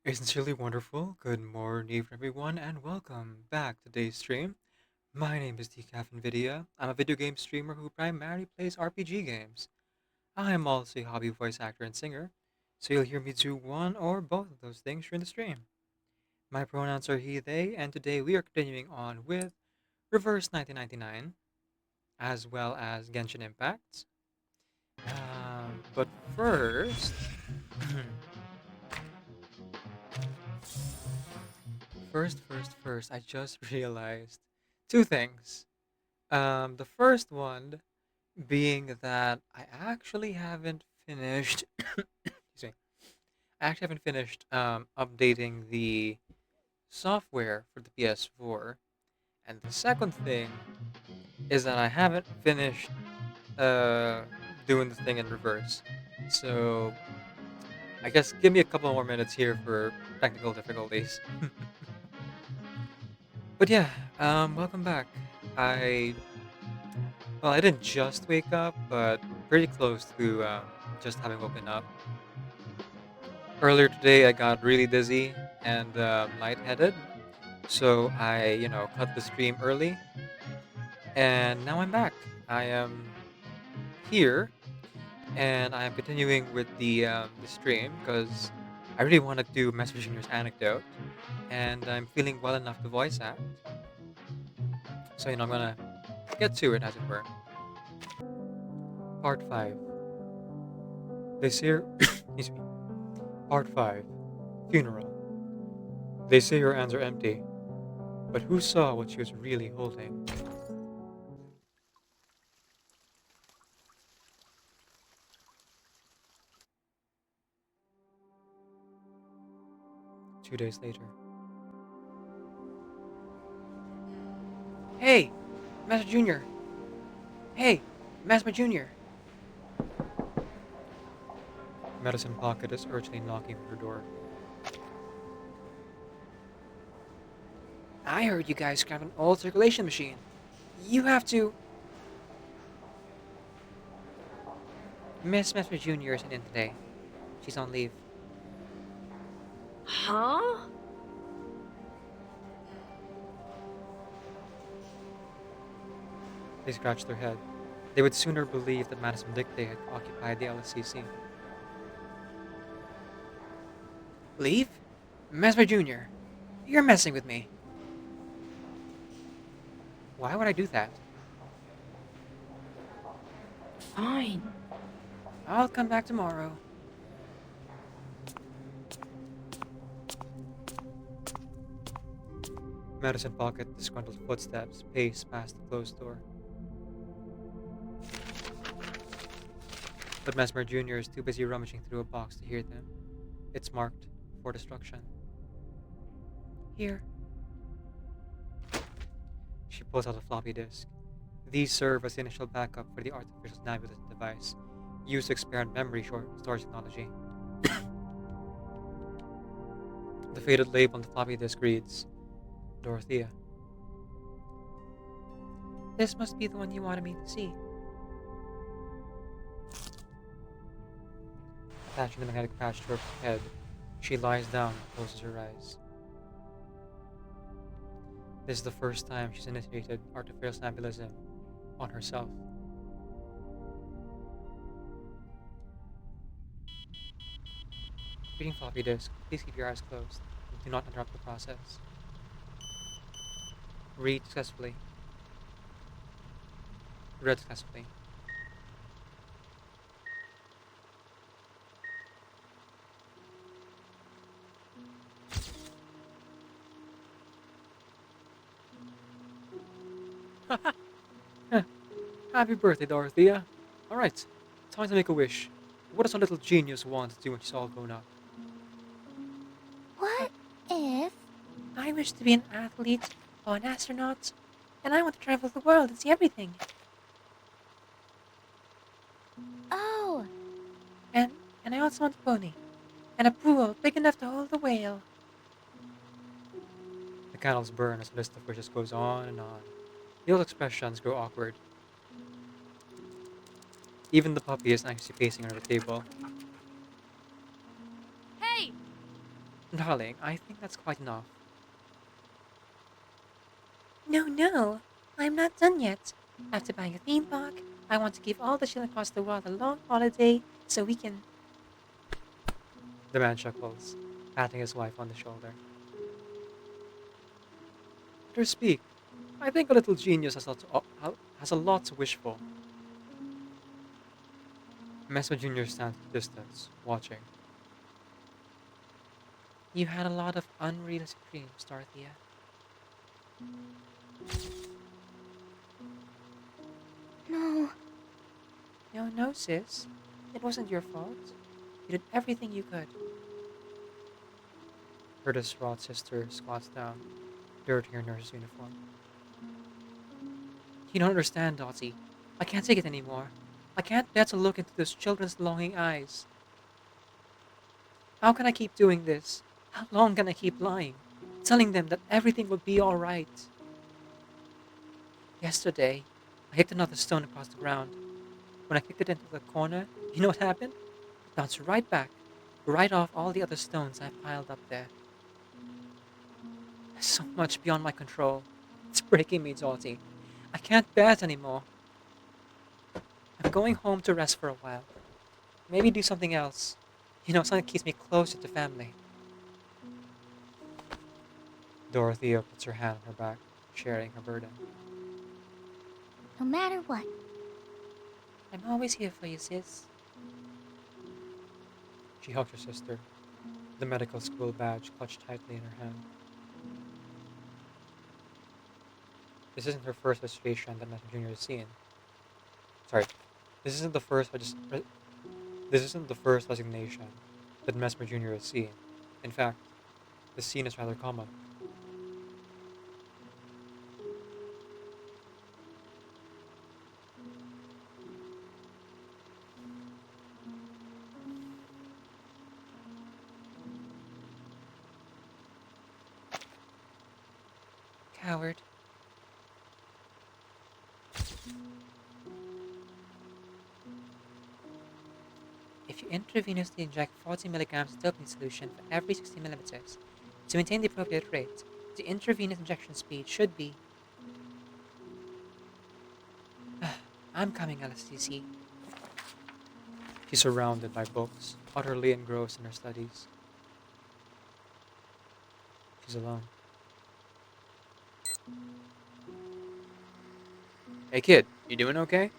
A sincerely wonderful good morning, everyone, and welcome back to today's stream. My name is Decaf Nvidia. I'm a video game streamer who primarily plays RPG games. I am also a hobby voice actor and singer, so you'll hear me do one or both of those things during the stream. My pronouns are he, they, and today we are continuing on with Reverse 1999, as well as Genshin Impact. But first, first, I just realized two things. The first one being that I actually haven't finished. Excuse me. I actually haven't finished updating the software for the PS4, and the second thing is that I haven't finished uh, doing the thing in reverse. So I guess give me a couple more minutes here for technical difficulties. But yeah, welcome back. I I didn't just wake up, but pretty close to just having woken up. Earlier today, I got really dizzy and lightheaded, so I cut the stream early, and now I'm back. I am here, and I am continuing with the stream because I really want to do Mesmer Junior's Anecdote, and I'm feeling well enough to voice act, so I'm gonna get to it, as it were. Part 5. This year, excuse me. Part 5. Funeral. They say her hands are empty, but who saw what she was really holding? 2 days later. Hey, Master Junior. Hey, Master Junior. Medicine Pocket is urgently knocking on her door. I heard you guys scrapped an old circulation machine. You have to. Miss Mesmer Jr. isn't in today. She's on leave. Huh? They scratched their head. They would sooner believe that Madison Dictate had occupied the LSCC. Leave? Mesmer Jr., you're messing with me. Why would I do that? Fine. I'll come back tomorrow. Madison Pocket disgruntled footsteps paced past the closed door. But Mesmer Jr. is too busy rummaging through a box to hear them. It's marked for destruction. Here. She pulls out a floppy disk. These serve as the initial backup for the artificial nebulous device, used to expand memory storage technology. The faded label on the floppy disk reads, Dorothea. This must be the one you wanted me to see. Attaching the magnetic patch to her head, she lies down and closes her eyes. This is the first time she's initiated artificial nebulism on herself. Reading floppy disk, please keep your eyes closed and do not interrupt the process. Read successfully. Read successfully. Happy birthday, Dorothea. Alright, time to make a wish. What does a little genius want to do when she's all grown up? What if I wish to be an athlete or an astronaut, and I want to travel the world and see everything. oh, And I also want a pony, and a pool big enough to hold a whale. The candles burn as the list of wishes goes on and on. The old expressions grow awkward. Even the puppy is anxiously pacing under the table. Hey! Darling, I think that's quite enough. No, no, I'm not done yet. After buying a theme park, I want to give all the children across the world a long holiday so we can. The man chuckles, patting his wife on the shoulder. Let her speak. I think a little genius has a lot to wish for. Mesmer Jr. stands at a distance, watching. You had a lot of unrealistic dreams, Dorothea. No. No, no, sis. It wasn't your fault. You did everything you could. Her distraught sister squats down, dirtying her nurse's uniform. You don't understand, Dottie. I can't take it anymore. I can't bear to look into those children's longing eyes. How can I keep doing this? How long can I keep lying? Telling them that everything will be alright. Yesterday, I kicked another stone across the ground. When I kicked it into the corner, you know what happened? It bounced right back, right off all the other stones I've piled up there. There's so much beyond my control. It's breaking me, Dottie. I can't bear it anymore. I'm going home to rest for a while. Maybe do something else. Something that keeps me closer to family. Dorothea puts her hand on her back, sharing her burden. No matter what. I'm always here for you, sis. She hugs her sister, the medical school badge clutched tightly in her hand. This isn't her first frustration that Mesmer Jr. has seen. Sorry, this isn't the first. This isn't the first resignation that Mesmer Jr. has seen. In fact, the scene is rather common. Coward. If you intravenously inject 40 milligrams of dopamine solution for every 60 millimeters to maintain the appropriate rate, the intravenous injection speed should be. I'm coming, LSTC. She's surrounded by books, utterly engrossed in her studies. She's alone. Hey kid, you doing okay?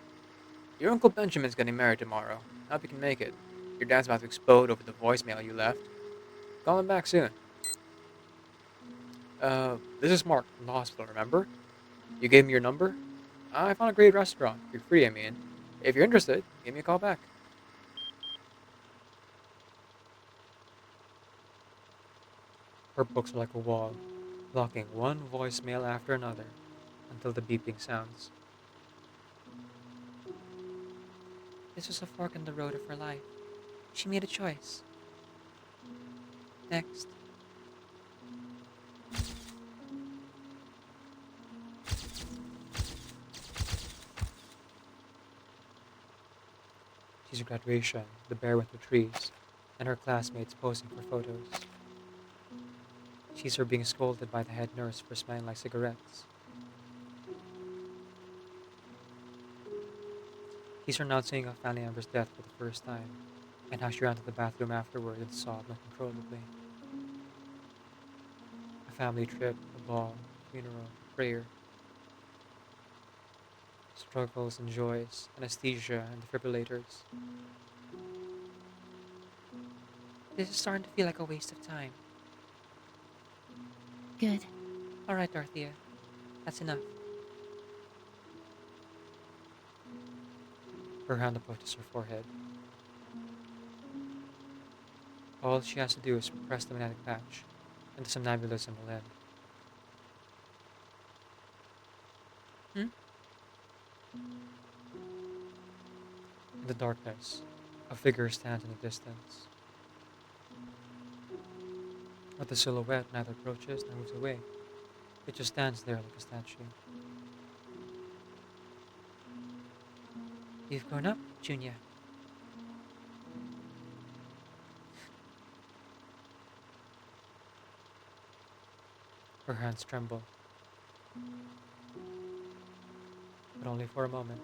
Your Uncle Benjamin's getting married tomorrow. Hope you can make it. Your dad's about to explode over the voicemail you left. Call him back soon. This is Mark from the hospital, remember? You gave me your number? I found a great restaurant. You're free, I mean. If you're interested, give me a call back. Her books are like a wall, blocking one voicemail after another until the beeping sounds. This was a fork in the road of her life. She made a choice. Next. She's at graduation, the bare winter trees, and her classmates posing for photos. She's her being scolded by the head nurse for smelling like cigarettes. He's her now seeing a family member's death for the first time, and how she ran to the bathroom afterward and sobbed uncontrollably. A family trip, a ball, funeral, prayer, struggles and joys, anesthesia and defibrillators. This is starting to feel like a waste of time. Good. Alright, Dorothea. That's enough. Her hand approaches her forehead. All she has to do is press the magnetic patch, and the somnambulism will end. Hmm? In the darkness, a figure stands in the distance. But the silhouette neither approaches nor moves away. It just stands there like a statue. You've grown up, Junior. Her hands tremble, but only for a moment.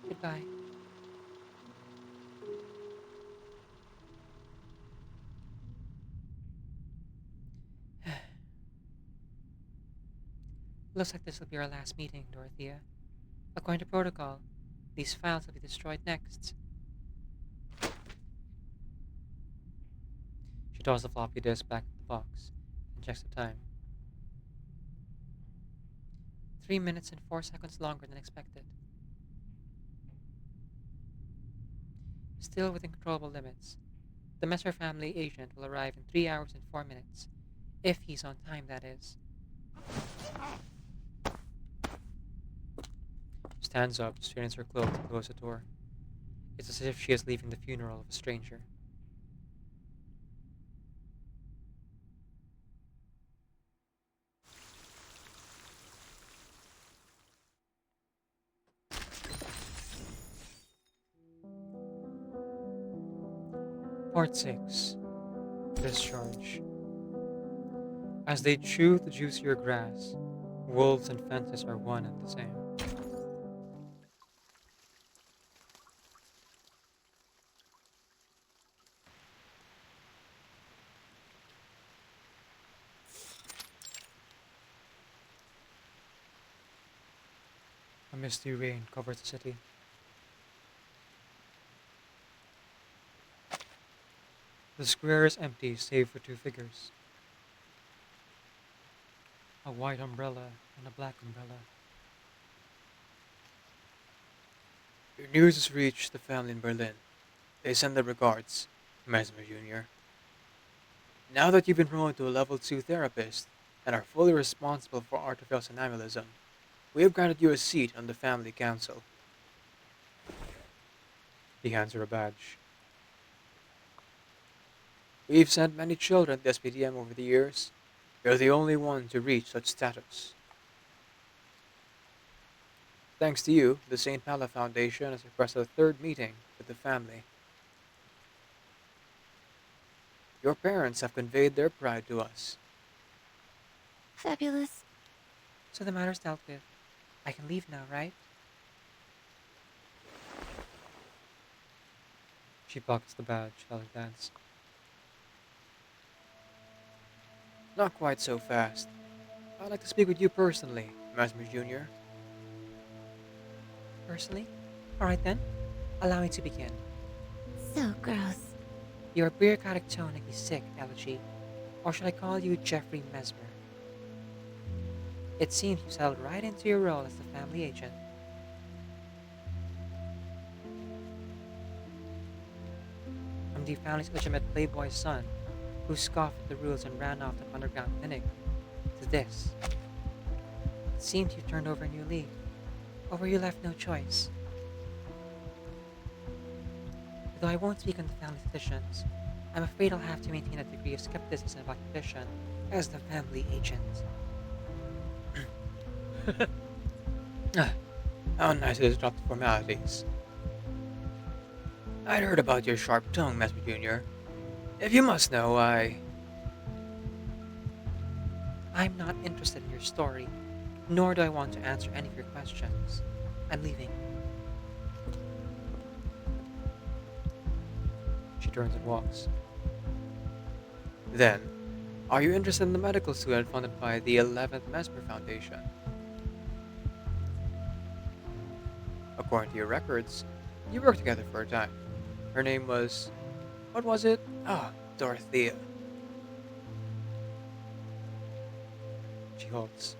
Goodbye. Looks like this will be our last meeting, Dorothea. According to protocol, these files will be destroyed next. She tosses the floppy disk back in the box and checks the time. 3 minutes and 4 seconds longer than expected. Still within controllable limits. The Messer family agent will arrive in 3 hours and 4 minutes. If he's on time, that is. She stands up, straightens her clothes, and closes the door. It's as if she is leaving the funeral of a stranger. Part 6. Discharge. As they chew the juicier grass, wolves and fences are one and the same. A misty rain covers the city. The square is empty save for two figures. A white umbrella and a black umbrella. Your news has reached the family in Berlin. They send their regards, Mesmer Jr. Now that you've been promoted to a level 2 therapist and are fully responsible for artificial animalism, we have granted you a seat on the family council. He hands her a badge. We've sent many children to SPDM over the years. You're the only one to reach such status. Thanks to you, the St. Pala Foundation has requested a third meeting with the family. Your parents have conveyed their pride to us. Fabulous. So the matter's dealt with. I can leave now, right? She pockets the badge while it dance. Not quite so fast. I'd like to speak with you personally, Mesmer Jr. Personally? Alright then. Allow me to begin. So gross. Your bureaucratic tone makes me sick, Elegy. Or should I call you Jeffrey Mesmer? It seems you settled right into your role as the family agent. From the family's legitimate playboy son, who scoffed at the rules and ran off the underground clinic, to this. It seems you turned over a new leaf, or were you left no choice? Though I won't speak on the family's decisions, I'm afraid I'll have to maintain a degree of skepticism about your position as the family agent. How nice it is to drop the formalities. I'd heard about your sharp tongue, Mesmer Jr. If you must know, I'm not interested in your story, nor do I want to answer any of your questions. I'm leaving. She turns and walks. Then, are you interested in the medical student funded by the 11th Mesmer Foundation? According to your records, you worked together for a time. Her name was... what was it? Ah, Dorothea. She halts.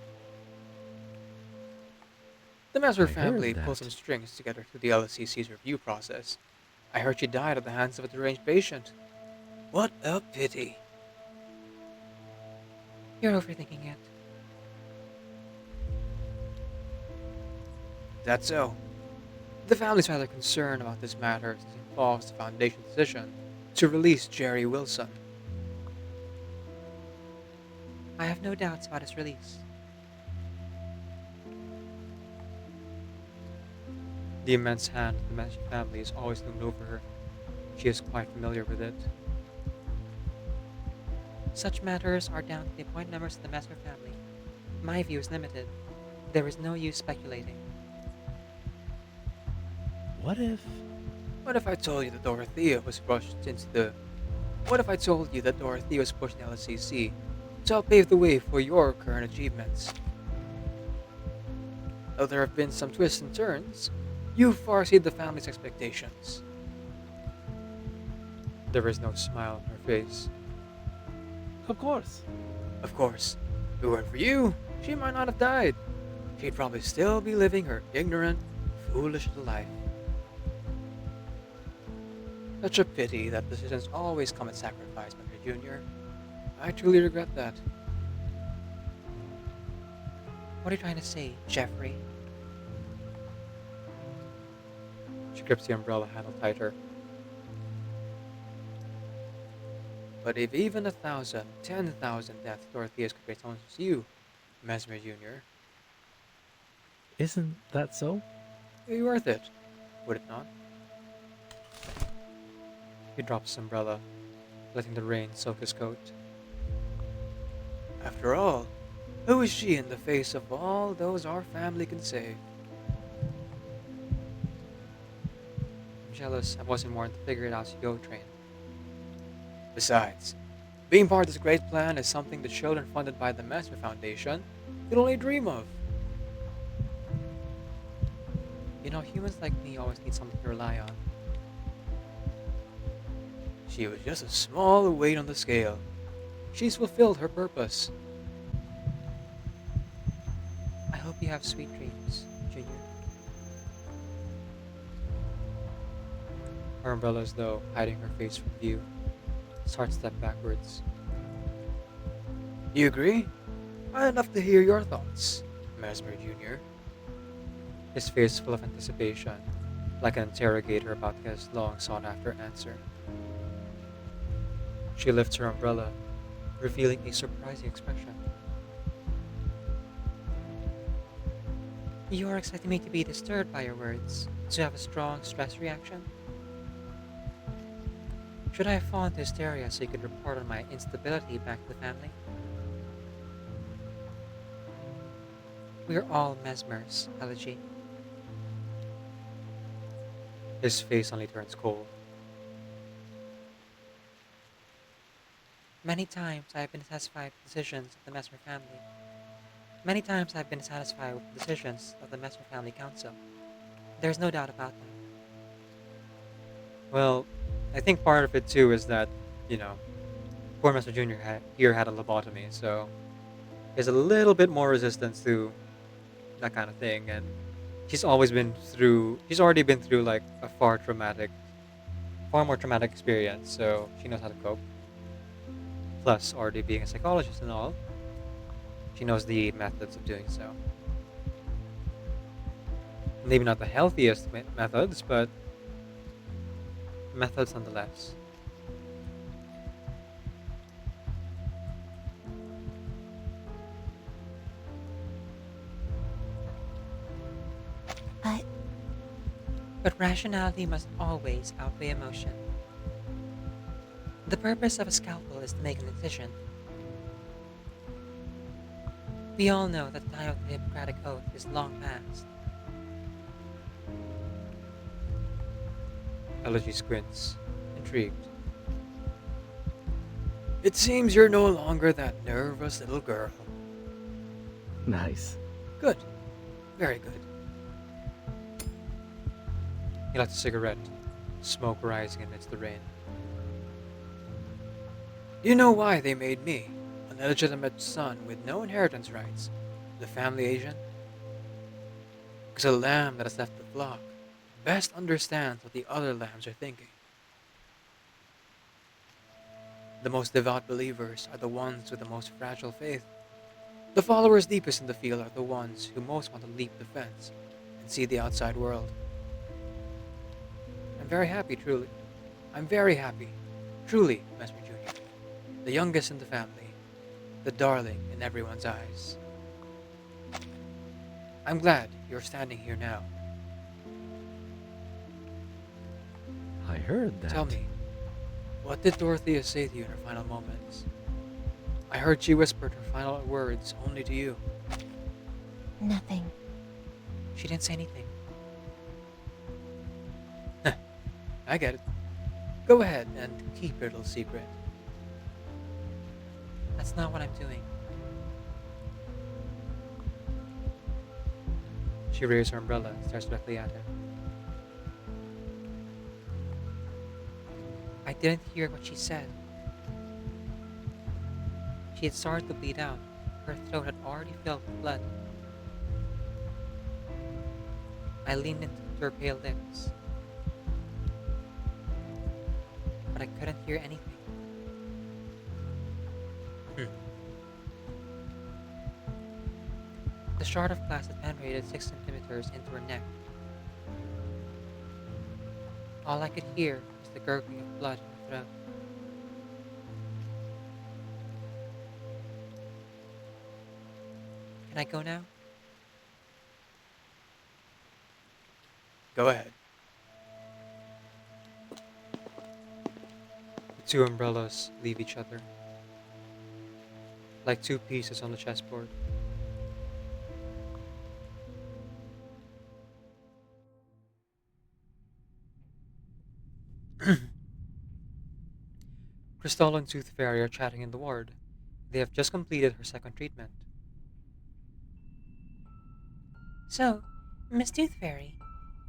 The Mesmer I heard family that. pulled some strings together through the LSCC's review process. I heard she died at the hands of a deranged patient. What a pity. You're overthinking it. Is that so? The family's rather concerned about this matter since it involves the Foundation's decision to release Jerry Wilson. I have no doubts about his release. The immense hand of the Mesmer family is always loomed over her. She is quite familiar with it. Such matters are down to the appointed members of the Mesmer family. My view is limited. There is no use speculating. What if. What if I told you that Dorothea was rushed into the What if I told you that Dorothea was pushed in LCC to help pave the way for your current achievements? Though there have been some twists and turns, you far exceed the family's expectations. There is no smile on her face. Of course. Of course, if it weren't for you, she might not have died. She'd probably still be living her ignorant, foolish little life. Such a pity that decisions always come at sacrifice, Mr. Junior. I truly regret that. What are you trying to say, Jeffrey? She grips the umbrella handle tighter. But if even 1,000, 10,000 deaths Dorothea's could raise someone as you, Mesmer Jr., Isn't that so? it'd be worth it, would it not? He drops his umbrella, letting the rain soak his coat. After all, who is she in the face of all those our family can save? I'm jealous I wasn't born to figure it out as you go train. Besides, being part of this great plan is something the children funded by the Mesmer Foundation could only dream of. You know, humans like me always need something to rely on. She was just a small weight on the scale. She's fulfilled her purpose. I hope you have sweet dreams, Junior. Her umbrella, as though hiding her face from view, starts to step backwards. You agree? I'd love to hear your thoughts, Mesmer Jr. His face full of anticipation, like an interrogator about to get his long sought after answer. She lifts her umbrella, revealing a surprising expression. You are expecting me to be disturbed by your words, to have a strong stress reaction? Should I fall into hysteria so you could report on my instability back to the family? We are all Mesmers, Elegy. His face only turns cold. Many times I have been dissatisfied with decisions of the Mesmer family. Many times I have been dissatisfied with the decisions of the Mesmer Family Council. There is no doubt about that. Well, I think part of it too is that, you know, poor Mr. Jr. Had a lobotomy, so there's a little bit more resistance to that kind of thing, and she's already been through like a far more traumatic experience, so she knows how to cope. Plus, already being a psychologist and all, she knows the methods of doing so. Maybe not the healthiest methods, but methods nonetheless. But But rationality must always outweigh emotion. The purpose of a scalpel is to make an incision. We all know that the time of the Hippocratic Oath is long past. Elegy squints, intrigued. It seems you're no longer that nervous little girl. Nice. Good. Very good. He lights a cigarette, smoke rising amidst the rain. Do you know why they made me, an illegitimate son with no inheritance rights, the family agent? Because a lamb that has left the flock best understands what the other lambs are thinking. The most devout believers are the ones with the most fragile faith. The followers deepest in the field are the ones who most want to leap the fence and see the outside world. I'm very happy, truly. I'm very happy, truly, Mesmer Jr., the youngest in the family, the darling in everyone's eyes. I'm glad you're standing here now. I heard that. Tell me, what did Dorothea say to you in her final moments? I heard she whispered her final words only to you. Nothing. She didn't say anything. I get it. Go ahead and keep your little secret. That's not what I'm doing. She raised her umbrella and stares directly at him. I didn't hear what she said. She had started to bleed out. Her throat had already filled with blood. I leaned into her pale lips, but I couldn't hear anything. The shard of glass had penetrated 6 centimeters into her neck. All I could hear was the gurgling of blood in her throat. Can I go now? Go ahead. The two umbrellas leave each other, like two pieces on the chessboard. Crystal and Tooth Fairy are chatting in the ward. They have just completed her second treatment. So, Miss Tooth Fairy,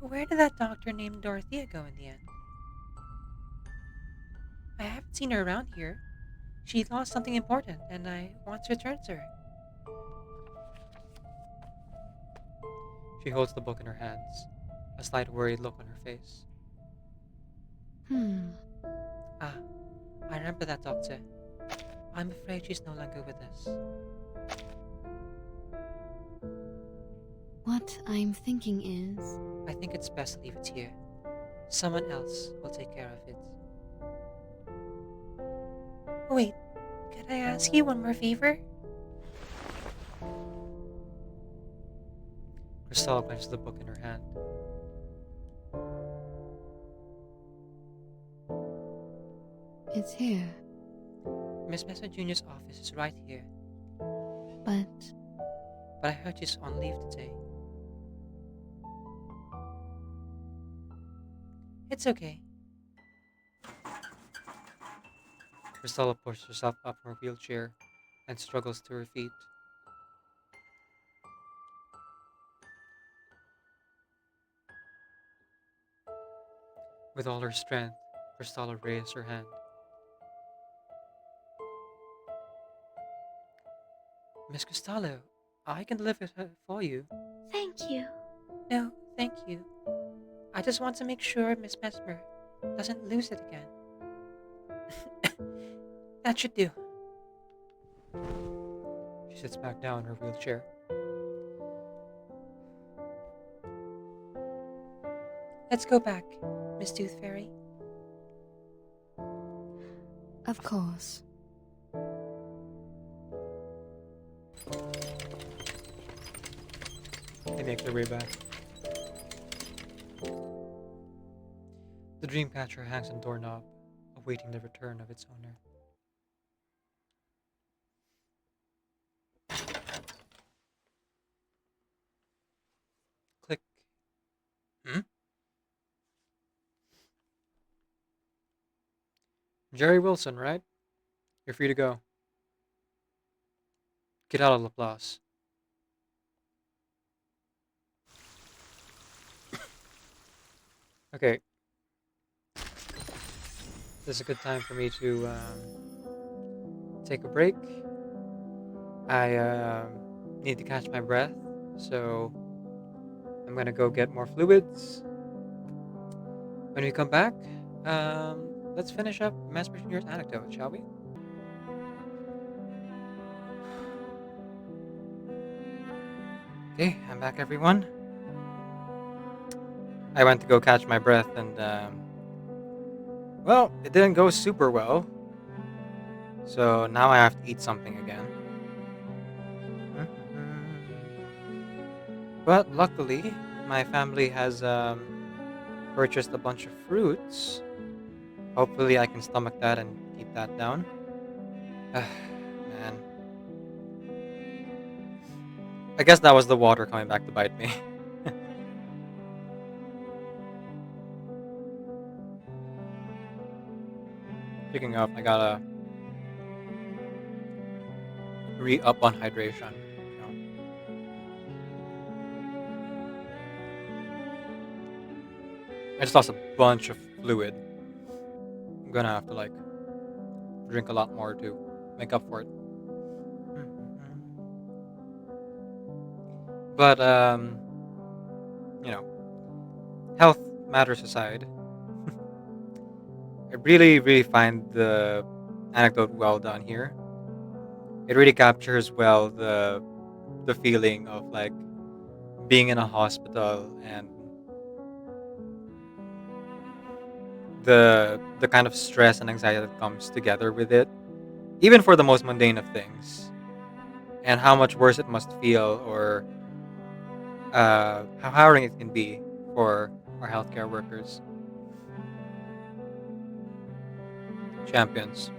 where did that doctor named Dorothea go in the end? I haven't seen her around here. She lost something important, and I want to return to her. She holds the book in her hands, a slight worried look on her face. Ah, I remember that doctor. I'm afraid she's no longer with us. What I'm thinking is... I think it's best to leave it here. Someone else will take care of it. Wait, could I ask you one more favor? Crystal clenches the book in her hand. It's here, Miss Mesmer Jr.'s office is right here, but but I heard she's on leave today. It's okay. Crystal pushes herself up from her wheelchair and struggles to her feet. With all her strength, Crystal raised her hand. Miss Cristallo, I can deliver it for you. thank you. No, thank you. I just want to make sure Miss Mesmer doesn't lose it again. That should do. She sits back down in her wheelchair. Let's go back, Miss Tooth Fairy. Of course. They make their way back. The Dreamcatcher hangs on the doorknob, awaiting the return of its owner. Click. Jerry Wilson, right? You're free to go. Get out of Laplace. Okay. This is a good time for me to take a break. I need to catch my breath, so I'm gonna go get more fluids. When we come back, let's finish up Mesmer Jr.'s anecdote, shall we? Okay, I'm back, everyone. I went to go catch my breath, and well, it didn't go super well. So now I have to eat something again. But luckily, my family has purchased a bunch of fruits. Hopefully, I can stomach that and keep that down. Man, man. I guess that was the water coming back to bite me. Speaking of, I gotta re-up on hydration. I just lost a bunch of fluid. I'm gonna have to like drink a lot more to make up for it. But you know, health matters aside, I really find the anecdote well done here. It really captures well the feeling of like being in a hospital and the kind of stress and anxiety that comes together with it, even for the most mundane of things, and how much worse it must feel, or how harrowing it can be for our healthcare workers, champions,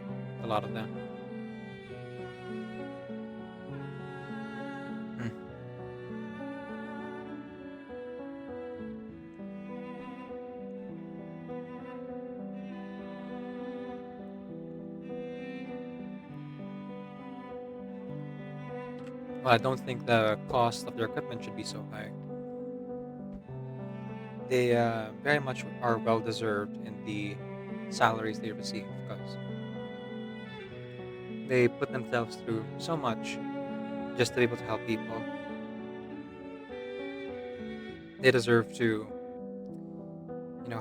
a lot of them. Mm. Well, I don't think the cost of their equipment should be so high. They very much are well deserved in the salaries they receive because they put themselves through so much just to be able to help people. They deserve to,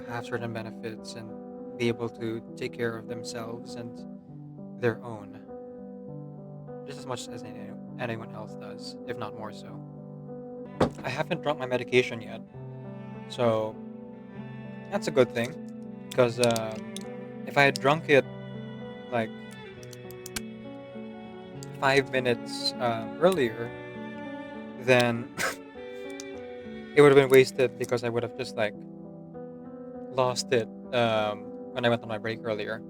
have certain benefits and be able to take care of themselves and their own just as much as anyone else does, if not more so. I haven't drunk my medication yet, so that's a good thing because if I had drunk it like 5 minutes earlier, then it would have been wasted because I would have just like lost it when I went on my break earlier.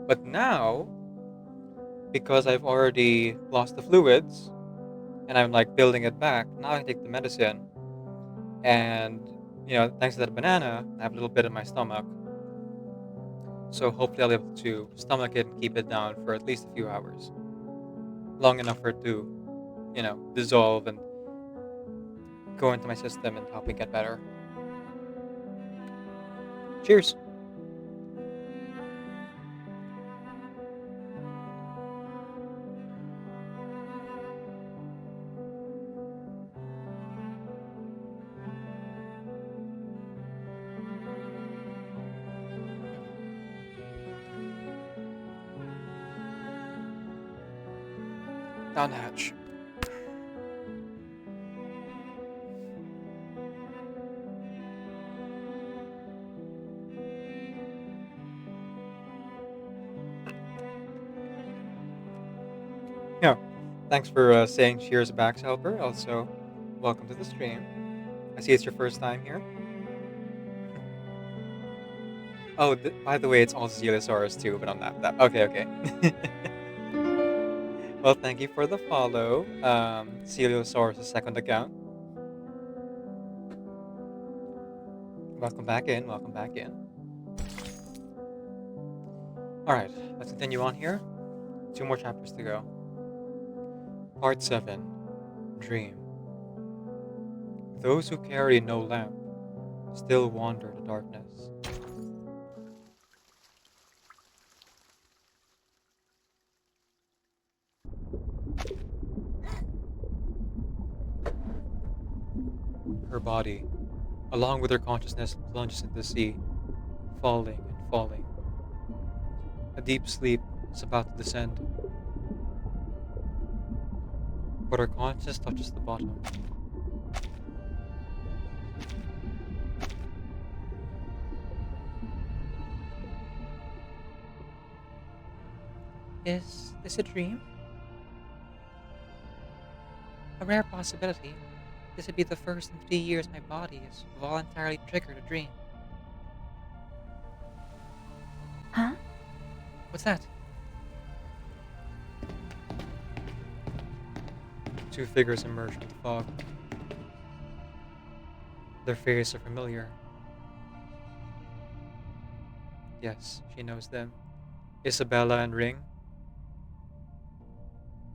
But now, because I've already lost the fluids and I'm like building it back, now I take the medicine, and thanks to that banana, I have a little bit in my stomach. So hopefully I'll be able to stomach it and keep it down for at least a few hours, long enough for it to, dissolve and go into my system and help me get better. Cheers. Down hatch. Yeah. Thanks for saying cheers back, Helper. Also, welcome to the stream. I see it's your first time here. Oh, by the way, it's all Zealosaurus too, but on that. Okay, okay. Well, thank you for the follow, Zealosaurus' second account. Welcome back in. Welcome back in. All right, let's continue on here. 2 more chapters to go. Part 7. Dream. Those who carry no lamp still wander the darkness. Her body, along with her consciousness, plunges into the sea, falling and falling. A deep sleep is about to descend, but her consciousness touches the bottom. Is this a dream? A rare possibility. This would be the first in 3 years my body has voluntarily triggered a dream. Huh? What's that? Two figures emerge from the fog. Their faces are familiar. Yes, she knows them. Isabella and Ring.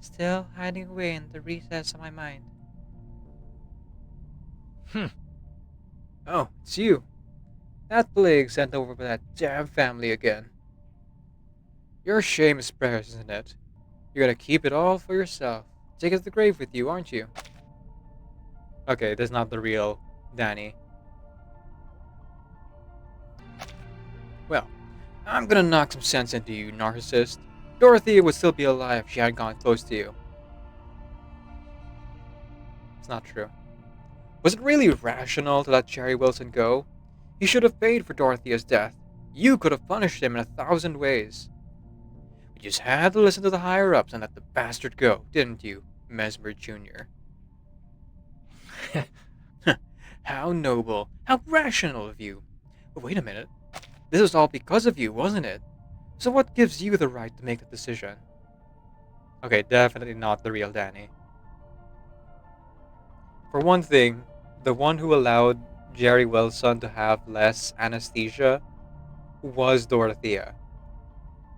Still hiding away in the recess of my mind. Oh, it's you. That plague sent over by that damn family again. Your shame is precious, isn't it? You're gonna keep it all for yourself. Take it to the grave with you, aren't you? Okay, that's not the real Danny. Well, I'm gonna knock some sense into you, narcissist. Dorothea would still be alive if she hadn't gone close to you. It's not true. Was it really rational to let Jerry Wilson go? He should have paid for Dorothea's death. You could have punished him in 1,000 ways. You just had to listen to the higher-ups and let the bastard go, didn't you, Mesmer Jr.? How noble, how rational of you. But wait a minute. This was all because of you, wasn't it? So what gives you the right to make the decision? Okay, definitely not the real Danny. For one thing, the one who allowed Jerry Wilson to have less anesthesia was Dorothea.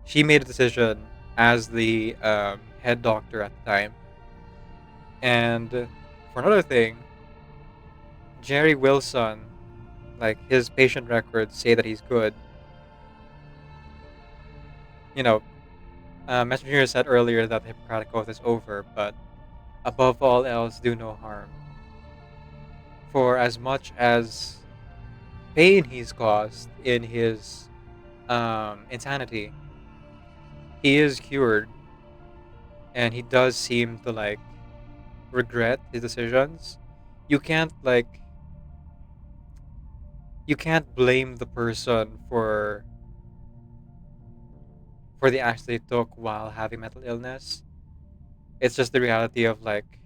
She made a decision as the head doctor at the time. And for another thing, Jerry Wilson, like his patient records say that he's good. You know, Messenger said earlier that the Hippocratic Oath is over, but above all else, do no harm. For as much as pain he's caused in his insanity, he is cured, and he does seem to like regret his decisions. You can't like you can't blame the person for the acts they took while having mental illness. It's just the reality of like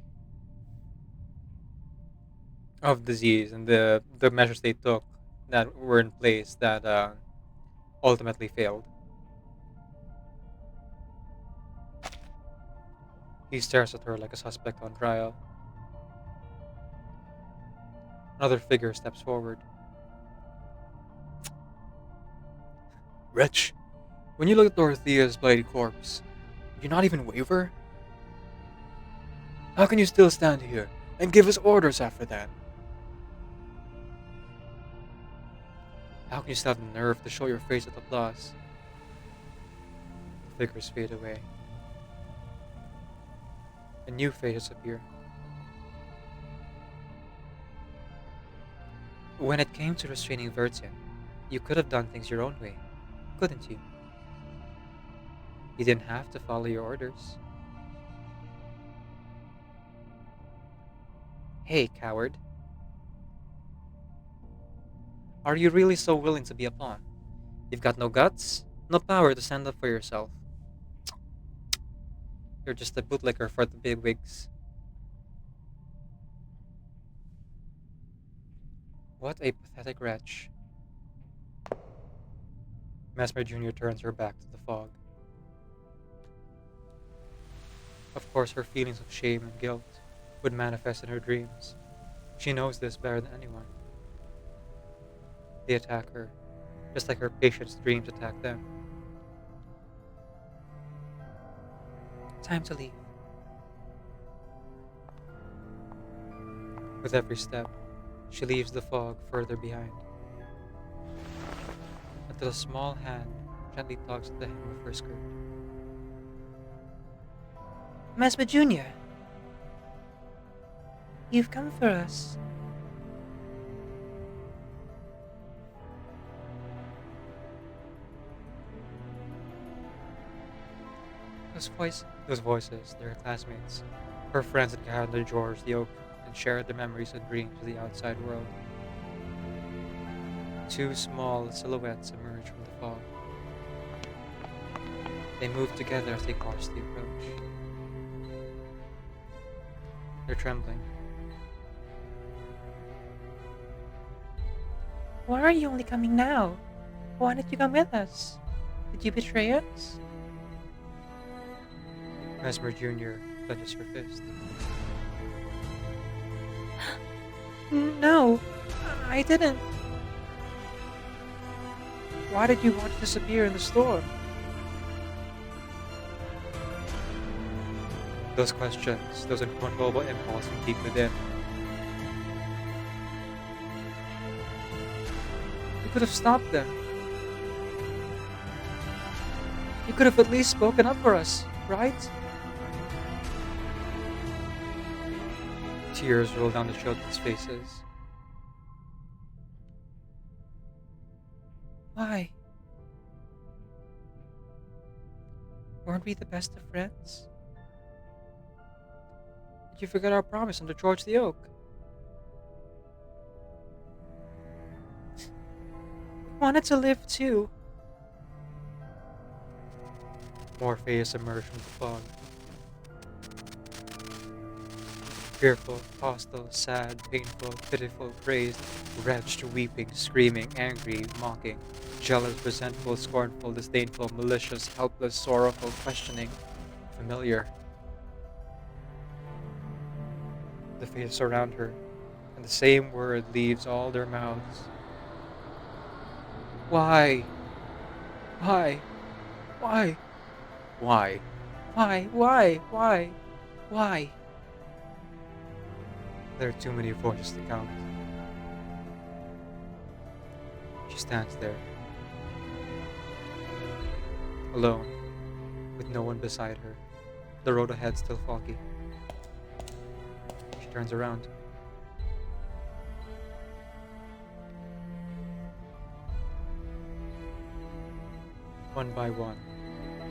of disease and the measures they took that were in place that ultimately failed. He stares at her like a suspect on trial. Another figure steps forward. Wretch, when you look at Dorothea's bloody corpse, do you not even waver? How can you still stand here and give us orders after that? How can you still have the nerve to show your face at applause? The figures fade away. And new faces appear. When it came to restraining Virgin, you could have done things your own way, couldn't you? You didn't have to follow your orders. Hey, coward. Are you really so willing to be a pawn? You've got no guts, no power to stand up for yourself. You're just a bootlicker for the bigwigs. What a pathetic wretch. Mesmer Jr. turns her back to the fog. Of course, her feelings of shame and guilt would manifest in her dreams. She knows this better than anyone. They attack her, just like her patients' dreams attack them. Time to leave. With every step, she leaves the fog further behind, until a small hand gently tugs at the hem of her skirt. Mesmer Jr., you've come for us. Those voices, they're her classmates, her friends that gathered under George the Oak and shared their memories and dreams of the outside world. Two small silhouettes emerge from the fog. They move together as they cautiously approach. They're trembling. Why are you only coming now? Why didn't you come with us? Did you betray us? Mesmer Jr. clenches her fist. No, I didn't. Why did you want to disappear in the storm? Those questions, those uncontrollable impulses deep within. You could have stopped them. You could have at least spoken up for us, right? Tears roll down the children's faces. Why? Weren't we the best of friends? Did you forget our promise under George the Oak? We wanted to live too. Morpheus emerged from the fog. Fearful, hostile, sad, painful, pitiful, crazed, wretched, weeping, screaming, angry, mocking, jealous, resentful, scornful, disdainful, malicious, helpless, sorrowful, questioning, familiar. The faces around her, and the same word leaves all their mouths. Why? Why? Why? Why? Why? Why? Why? Why? There are too many voices to count. She stands there, alone, with no one beside her, the road ahead still foggy. She turns around. One by one,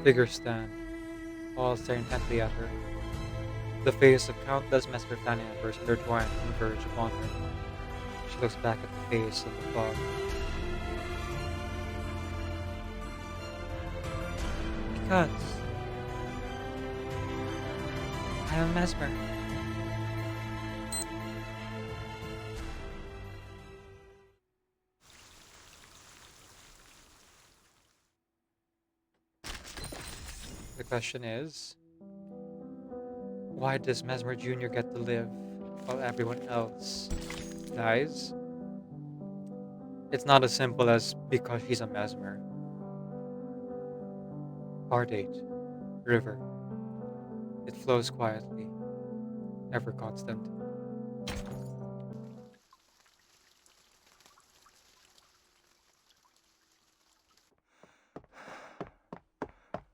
figures stand, all staring intently at her. The face of countless Mesmer family members intertwine and converge upon her. She looks back at the face of the fog. Because I am Mesmer. The question is, why does Mesmer Jr. get to live while everyone else dies? It's not as simple as because she's a Mesmer. Part 8. River. It flows quietly, ever constant.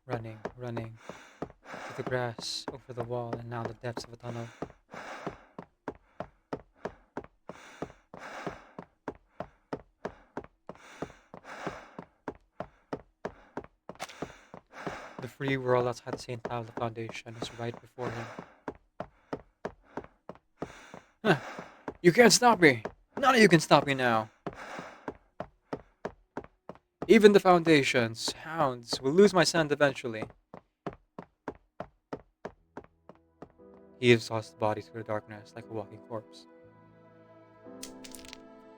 Running, running, through the grass, over the wall, and now the depths of a tunnel. The free world outside St. Pablo Foundation is right before him. Huh. You can't stop me! None of you can stop me now! Even the Foundation's hounds will lose my scent eventually. He has tossed the body through the darkness like a walking corpse.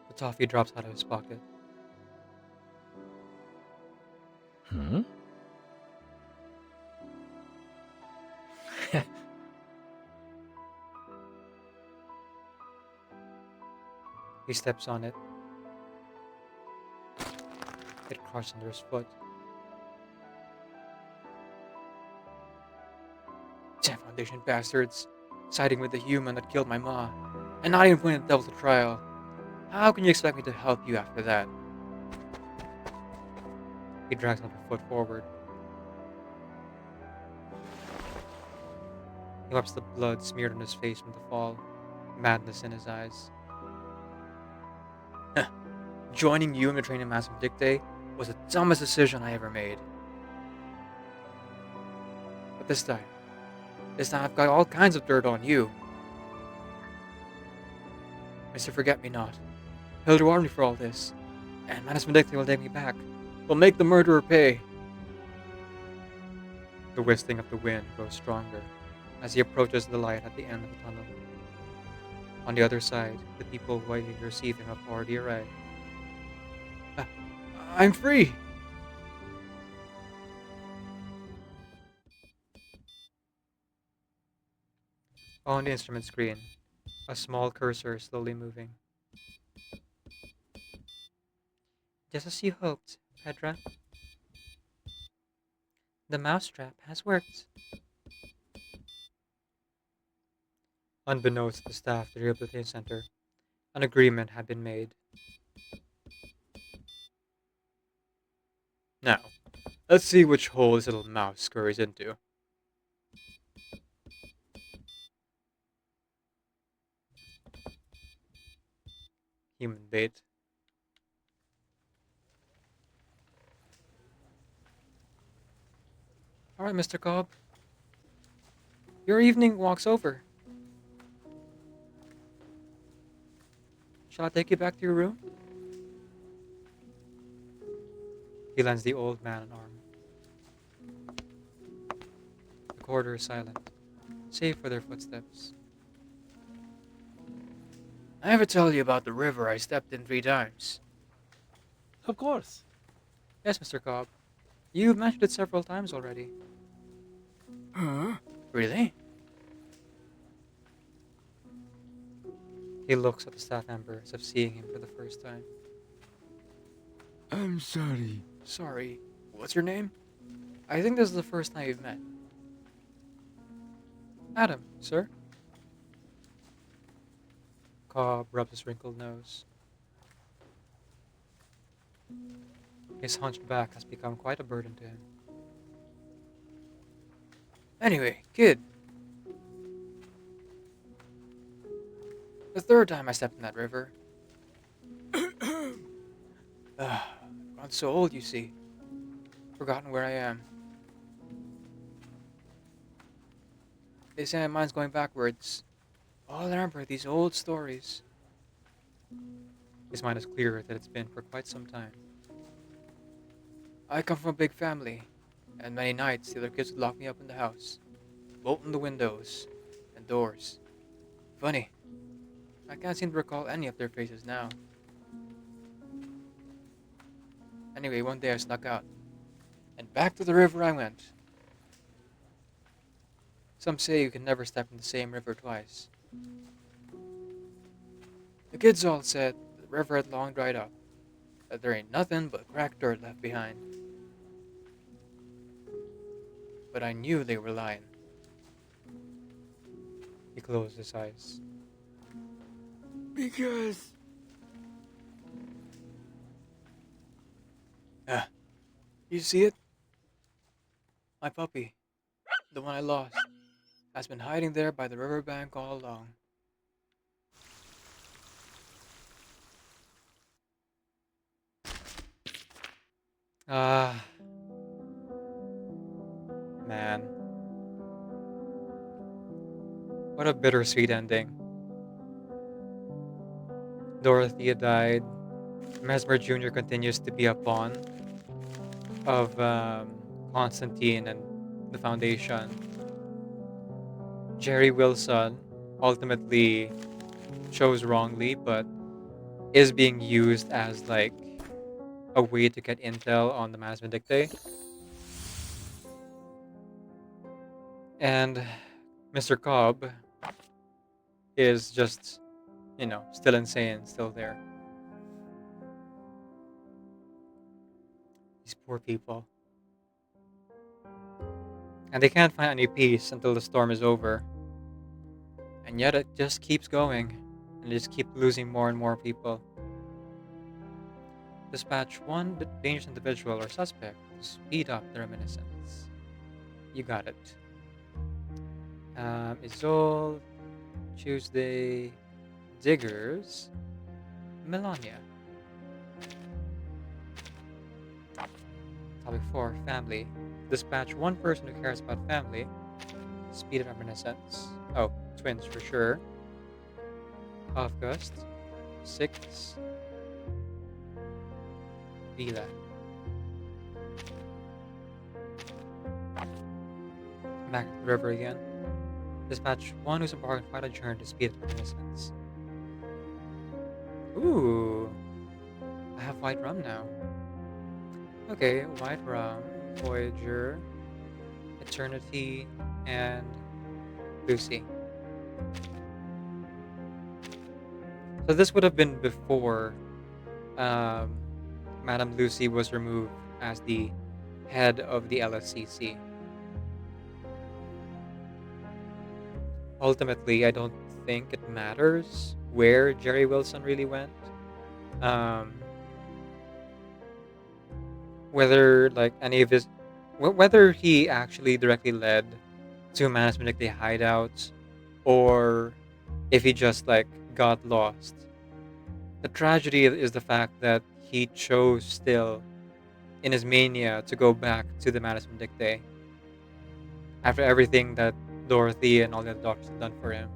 The toffee drops out of his pocket. Hmm? He steps on it. It crushes under his foot. Damn Foundation bastards! Siding with the human that killed my ma, and not even putting the devil to trial. How can you expect me to help you after that? He drags another foot forward. He wipes the blood smeared on his face from the fall, madness in his eyes. Joining you in the training mass Anecdote was the dumbest decision I ever made. But this time I've got all kinds of dirt on you. Mr. Forget-Me-Not, he'll reward me for all this, and Manus Vindicta will take me back. We'll make the murderer pay. The whistling of the wind grows stronger as he approaches the light at the end of the tunnel. On the other side, the people waiting to receive him have already arrived. I'm free! On the instrument screen, A small cursor slowly moving. Just as you hoped, Pedra. The mousetrap has worked. Unbeknownst to the staff at the rehabilitation center, an agreement had been made. Now, let's see which hole this little mouse scurries into. Human bait. Alright, Mr. Cobb. Your evening walk's over. Shall I take you back to your room? He lends the old man an arm. The corridor is silent, save for their footsteps. I ever tell you about the river I stepped in 3 times? Of course. Yes, Mr. Cobb. You've mentioned it several times already. Huh? Really? He looks at the staff member as if seeing him for the first time. I'm sorry. Sorry, what's your name? I think this is the first time you've met. Adam, sir. Cobb rubs his wrinkled nose. His hunched back has become quite a burden to him. Anyway, kid. The third time I stepped in that river. Gone so old, you see. Forgotten where I am. They say my mind's going backwards. All I remember are these old stories. His mind is clearer than it's been for quite some time. I come from a big family, and many nights the other kids would lock me up in the house, bolting the windows and doors. Funny, I can't seem to recall any of their faces now. Anyway, one day I snuck out, and back to the river I went. Some say you can never step in the same river twice. The kids all said the river had long dried up, that there ain't nothing but cracked dirt left behind. But I knew they were lying. He closed his eyes. Because You see it? My puppy, the one I lost, has been hiding there by the riverbank all along. Ah, man. What a bittersweet ending. Dorothea died. Mesmer Jr. continues to be a pawn of Constantine and the Foundation. Jerry Wilson ultimately chose wrongly, but is being used as like a way to get intel on the Mass Vindictae. And Mr. Cobb is just, still insane, still there. These poor people. And they can't find any peace until the storm is over. And yet it just keeps going. And they just keep losing more and more people. Dispatch one dangerous individual or suspect to speed up the reminiscence. You got it. Isolde, Tuesday, Diggers, Melania. Topic 4, family. Dispatch one person who cares about family. Speed of reminiscence. Oh, twins for sure. August, 6, Vila. Back to the river again. Dispatch one who's embarked on quite a journey to speed of reminiscence. Ooh, I have white rum now. Okay, white rum, Voyager, Eternity, and Lucy. So this would have been before um, Madame Lucy was removed as the head of the LSCC. Ultimately, I don't think it matters where Jerry Wilson really went. Um, whether like any of his, whether he actually directly led to management like the hideouts, or if he just like got lost. The tragedy is the fact that he chose still in his mania to go back to the management dictate after everything that Dorothy and all the other doctors have done for him.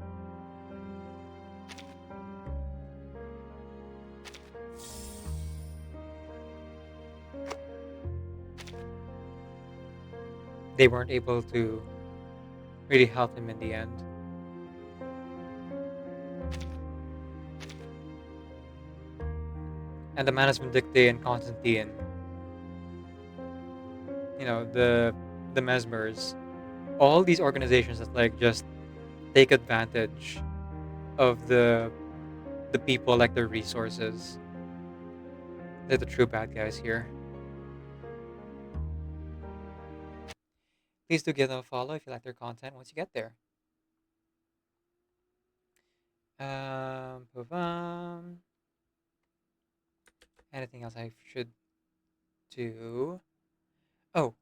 They weren't able to really help him in the end. And the management dictate and Constantine, the Mesmers, all these organizations that like just take advantage of the people like their resources. They're the true bad guys here. Please do give them a follow if you like their content once you get there. Ba-bum. Anything else I should do? Oh,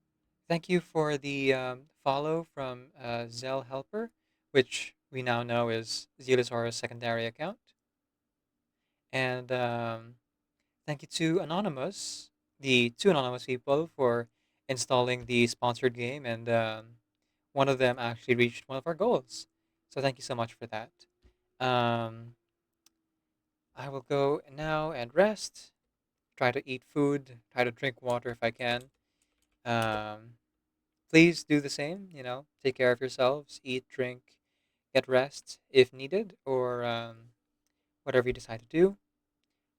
thank you for the follow from Zell Helper, which we now know is Zelisaur's secondary account. And thank you to Anonymous, the two anonymous people, for installing the sponsored game. And one of them actually reached one of our goals. So thank you so much for that. Um, I will go now and rest. Try to eat food. Try to drink water if I can. Um, please do the same. Take care of yourselves. Eat, drink, get rest if needed, or whatever you decide to do.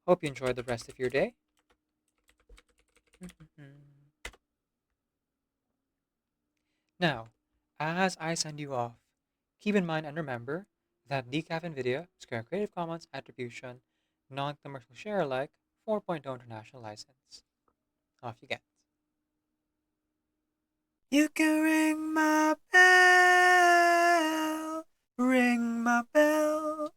Hope you enjoy the rest of your day. Now, as I send you off, keep in mind and remember that Decaf NVIDIA is Creative Commons Attribution, Non-Commercial Share Alike 4.0 International License. Off you get. You can ring my bell, ring my bell.